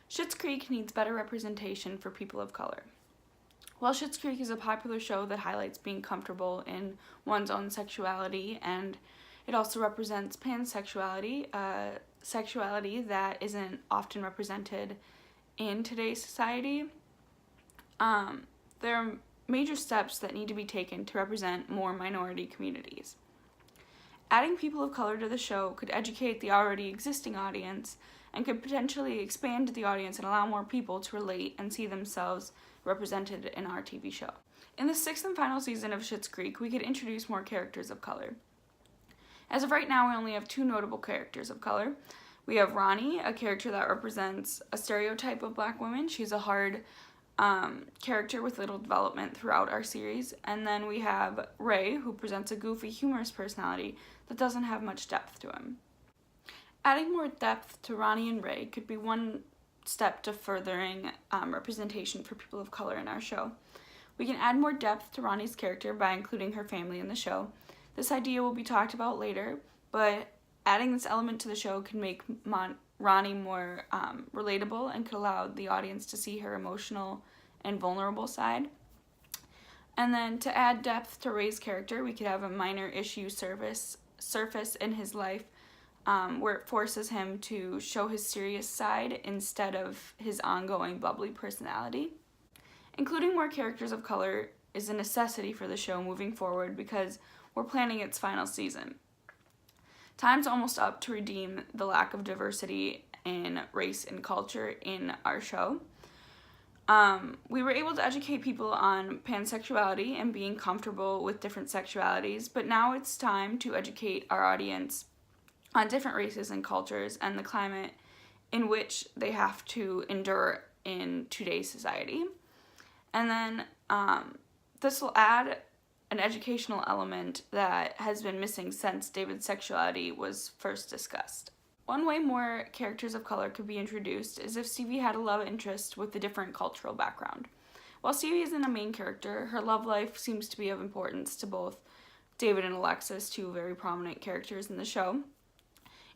Schitt's Creek needs better representation for people of color. While Schitt's Creek is a popular show that highlights being comfortable in one's own sexuality, and it also represents pansexuality, sexuality that isn't often represented in today's society, there are major steps that need to be taken to represent more minority communities. Adding people of color to the show could educate the already existing audience and could potentially expand the audience and allow more people to relate and see themselves represented in our TV show. In the 6th and final season of Schitt's Creek, we could introduce more characters of color. As of right now, we only have 2 notable characters of color. We have Ronnie, a character that represents a stereotype of black women. She's a hard character with little development throughout our series. And then we have Ray, who presents a goofy, humorous personality that doesn't have much depth to him. Adding more depth to Ronnie and Ray could be one step to furthering representation for people of color in our show. We can add more depth to Ronnie's character by including her family in the show. This idea will be talked about later, but adding this element to the show can make Ronnie more relatable and could allow the audience to see her emotional and vulnerable side. And then to add depth to Ray's character, we could have a minor issue surface in his life where it forces him to show his serious side instead of his ongoing bubbly personality. Including more characters of color is a necessity for the show moving forward because we're planning its final season. Time's almost up to redeem the lack of diversity in race and culture in our show. We were able to educate people on pansexuality and being comfortable with different sexualities, but now it's time to educate our audience on different races and cultures and the climate in which they have to endure in today's society. And then this will add an educational element that has been missing since David's sexuality was first discussed. One way more characters of color could be introduced is if Stevie had a love interest with a different cultural background. While Stevie isn't a main character, her love life seems to be of importance to both David and Alexis, 2 very prominent characters in the show.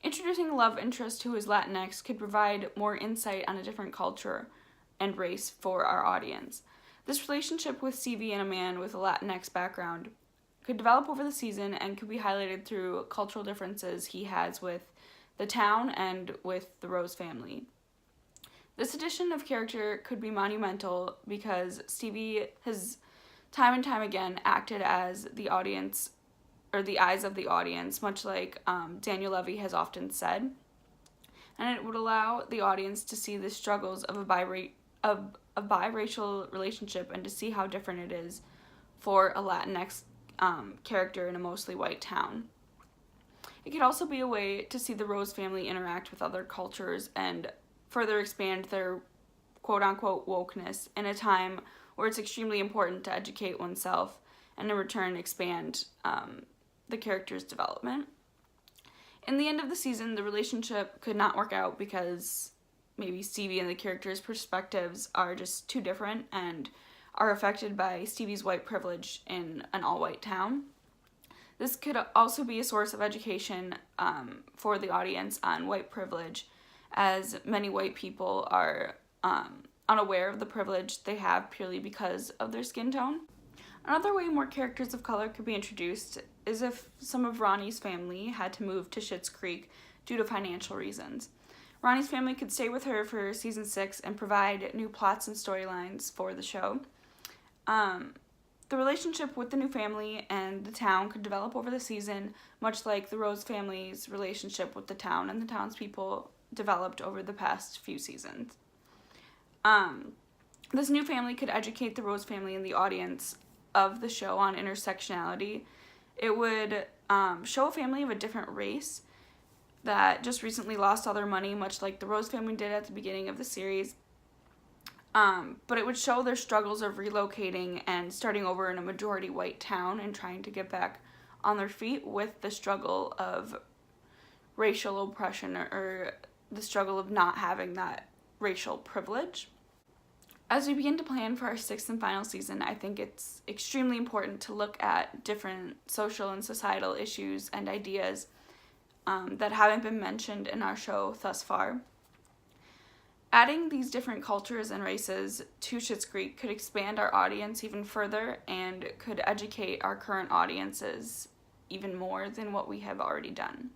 Introducing a love interest who is Latinx could provide more insight on a different culture and race for our audience. This relationship with Stevie and a man with a Latinx background could develop over the season and could be highlighted through cultural differences he has with the town and with the Rose family. This addition of character could be monumental because Stevie has time and time again acted as the audience or the eyes of the audience, much like Daniel Levy has often said, and it would allow the audience to see the struggles of a biracial relationship and to see how different it is for a Latinx character in a mostly white town. It could also be a way to see the Rose family interact with other cultures and further expand their quote-unquote wokeness in a time where it's extremely important to educate oneself and in return expand the character's development. In the end of the season, the relationship could not work out because maybe Stevie and the character's perspectives are just too different and are affected by Stevie's white privilege in an all-white town. This could also be a source of education for the audience on white privilege, as many white people are unaware of the privilege they have purely because of their skin tone. Another way more characters of color could be introduced is if some of Ronnie's family had to move to Schitt's Creek due to financial reasons. Ronnie's family could stay with her for season 6 and provide new plots and storylines for the show. The relationship with the new family and the town could develop over the season, much like the Rose family's relationship with the town and the townspeople developed over the past few seasons. This new family could educate the Rose family and the audience of the show on intersectionality. It would show a family of a different race that just recently lost all their money, much like the Rose family did at the beginning of the series. But it would show their struggles of relocating and starting over in a majority white town and trying to get back on their feet with the struggle of racial oppression or the struggle of not having that racial privilege. As we begin to plan for our 6th and final season, I think it's extremely important to look at different social and societal issues and ideas that haven't been mentioned in our show thus far. Adding these different cultures and races to Schitt's Creek could expand our audience even further and could educate our current audiences even more than what we have already done.